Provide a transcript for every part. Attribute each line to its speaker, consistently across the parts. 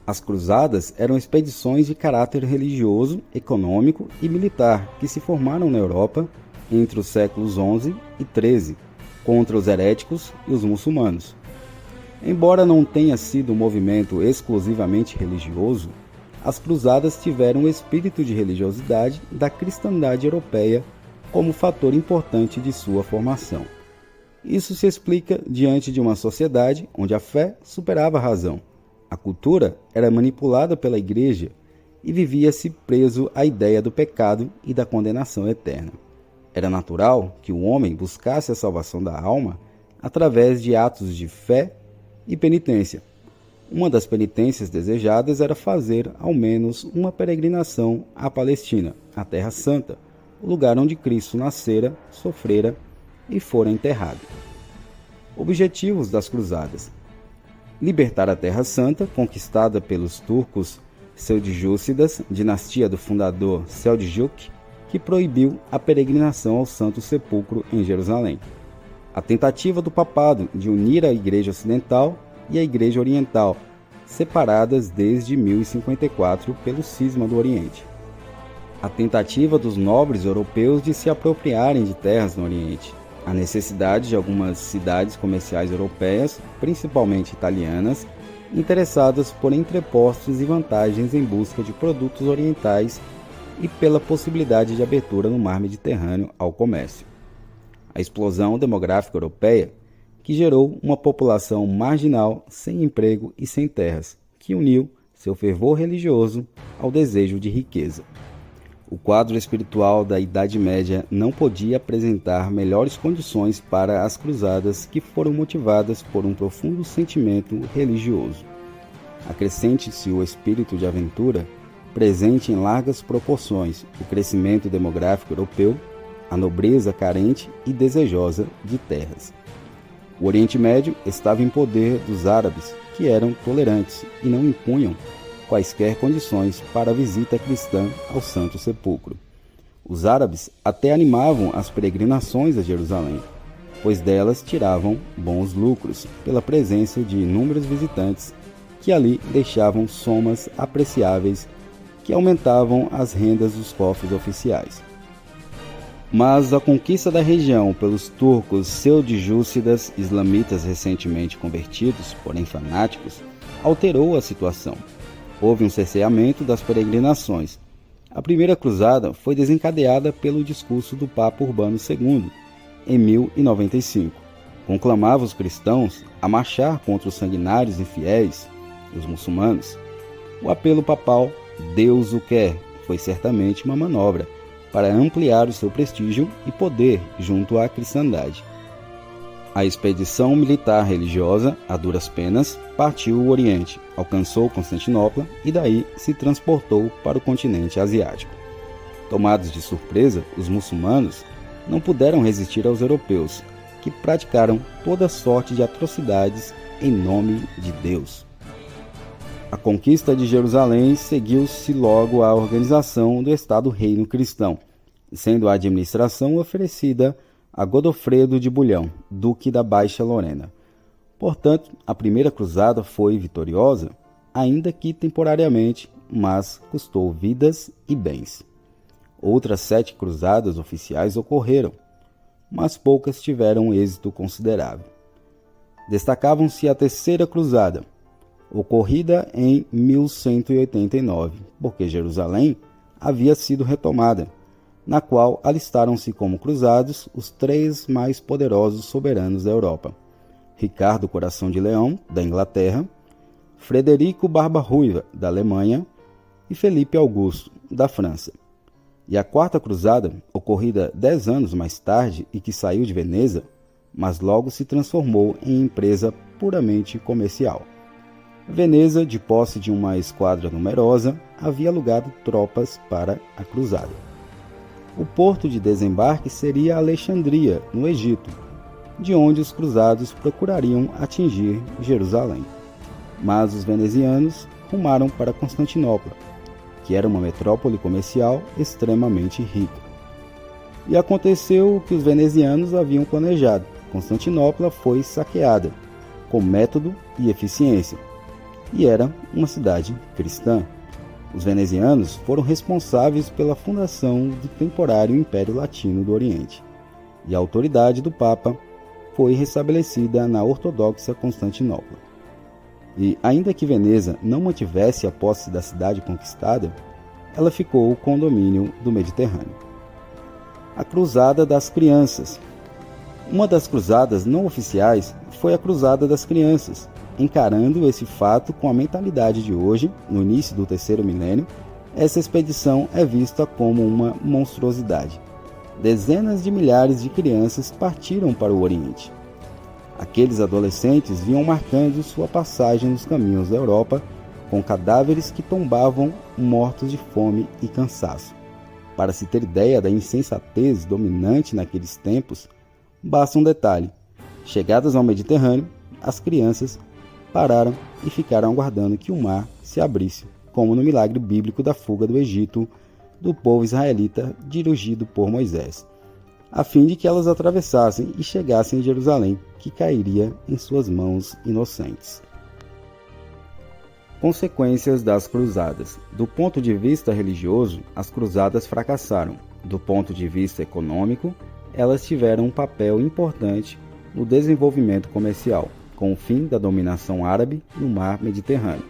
Speaker 1: As cruzadas eram expedições de caráter religioso, econômico e militar que se formaram na Europa entre os séculos XI e XIII, contra os heréticos e os muçulmanos. Embora não tenha sido um movimento exclusivamente religioso, as cruzadas tiveram o espírito de religiosidade da cristandade europeia como fator importante de sua formação. Isso se explica diante de uma sociedade onde a fé superava a razão. A cultura era manipulada pela Igreja e vivia-se preso à ideia do pecado e da condenação eterna. Era natural que o homem buscasse a salvação da alma através de atos de fé e penitência. Uma das penitências desejadas era fazer ao menos uma peregrinação à Palestina, a Terra Santa, o lugar onde Cristo nascera, sofrera e fora enterrado. Objetivos das cruzadas: libertar a Terra Santa, conquistada pelos turcos seljúcidas, dinastia do fundador Seljuk, que proibiu a peregrinação ao Santo Sepulcro em Jerusalém. A tentativa do papado de unir a Igreja Ocidental e a Igreja Oriental, separadas desde 1054 pelo cisma do Oriente. A tentativa dos nobres europeus de se apropriarem de terras no Oriente. A necessidade de algumas cidades comerciais europeias, principalmente italianas, interessadas por entrepostos e vantagens em busca de produtos orientais e pela possibilidade de abertura no mar Mediterrâneo ao comércio. A explosão demográfica europeia, que gerou uma população marginal, sem emprego e sem terras, que uniu seu fervor religioso ao desejo de riqueza. O quadro espiritual da Idade Média não podia apresentar melhores condições para as cruzadas, que foram motivadas por um profundo sentimento religioso. Acrescente-se o espírito de aventura, presente em largas proporções, o crescimento demográfico europeu, a nobreza carente e desejosa de terras. O Oriente Médio estava em poder dos árabes, que eram tolerantes e não impunham quaisquer condições para a visita cristã ao Santo Sepulcro. Os árabes até animavam as peregrinações a Jerusalém, pois delas tiravam bons lucros pela presença de inúmeros visitantes que ali deixavam somas apreciáveis que aumentavam as rendas dos cofres oficiais. Mas a conquista da região pelos turcos seljúcidas, islamitas recentemente convertidos, porém fanáticos, alterou a situação. Houve um cerceamento das peregrinações. A primeira cruzada foi desencadeada pelo discurso do Papa Urbano II, em 1095. Conclamava os cristãos a marchar contra os sanguinários infiéis, os muçulmanos. O apelo papal, Deus o quer, foi certamente uma manobra para ampliar o seu prestígio e poder junto à cristandade. A expedição militar religiosa, a duras penas, partiu o Oriente, alcançou Constantinopla e daí se transportou para o continente asiático. Tomados de surpresa, os muçulmanos não puderam resistir aos europeus, que praticaram toda sorte de atrocidades em nome de Deus. A conquista de Jerusalém seguiu-se logo à organização do Estado-Reino Cristão, sendo a administração oferecida a Godofredo de Bulhão, duque da Baixa Lorena. Portanto, a primeira cruzada foi vitoriosa, ainda que temporariamente, mas custou vidas e bens. Outras 7 cruzadas oficiais ocorreram, mas poucas tiveram êxito considerável. Destacavam-se a terceira cruzada, ocorrida em 1189, porque Jerusalém havia sido retomada, na qual alistaram-se como cruzados os 3 mais poderosos soberanos da Europa: Ricardo Coração de Leão, da Inglaterra, Frederico Barba Ruiva, da Alemanha, e Felipe Augusto, da França. E a quarta cruzada, ocorrida 10 anos mais tarde e que saiu de Veneza, mas logo se transformou em empresa puramente comercial. Veneza, de posse de uma esquadra numerosa, havia alugado tropas para a cruzada. O porto de desembarque seria Alexandria, no Egito, de onde os cruzados procurariam atingir Jerusalém. Mas os venezianos rumaram para Constantinopla, que era uma metrópole comercial extremamente rica. E aconteceu o que os venezianos haviam planejado. Constantinopla foi saqueada, com método e eficiência. e era uma cidade cristã. Os venezianos foram responsáveis pela fundação do temporário Império Latino do Oriente, e a autoridade do Papa foi restabelecida na ortodoxa Constantinopla. E, ainda que Veneza não mantivesse a posse da cidade conquistada, ela ficou com o domínio do Mediterrâneo. A Cruzada das Crianças. Uma das cruzadas não oficiais foi a Cruzada das Crianças. Encarando esse fato com a mentalidade de hoje, no início do terceiro milênio, essa expedição é vista como uma monstruosidade. Dezenas de milhares de crianças partiram para o Oriente. Aqueles adolescentes vinham marcando sua passagem nos caminhos da Europa com cadáveres que tombavam mortos de fome e cansaço. Para se ter ideia da insensatez dominante naqueles tempos, basta um detalhe: chegadas ao Mediterrâneo, as crianças pararam e ficaram aguardando que o mar se abrisse, como no milagre bíblico da fuga do Egito do povo israelita dirigido por Moisés, a fim de que elas atravessassem e chegassem em Jerusalém, que cairia em suas mãos inocentes. Consequências das cruzadas. Do ponto de vista religioso, as cruzadas fracassaram. Do ponto de vista econômico, elas tiveram um papel importante no desenvolvimento comercial, com o fim da dominação árabe no mar Mediterrâneo.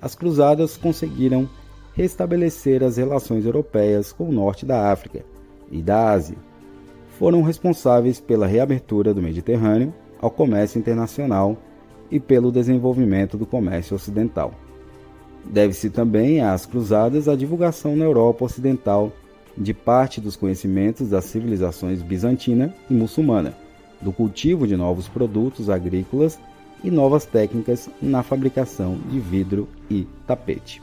Speaker 1: As cruzadas conseguiram restabelecer as relações europeias com o norte da África e da Ásia. Foram responsáveis pela reabertura do Mediterrâneo ao comércio internacional e pelo desenvolvimento do comércio ocidental. Deve-se também às cruzadas a divulgação na Europa Ocidental de parte dos conhecimentos das civilizações bizantina e muçulmana, do cultivo de novos produtos agrícolas e novas técnicas na fabricação de vidro e tapete.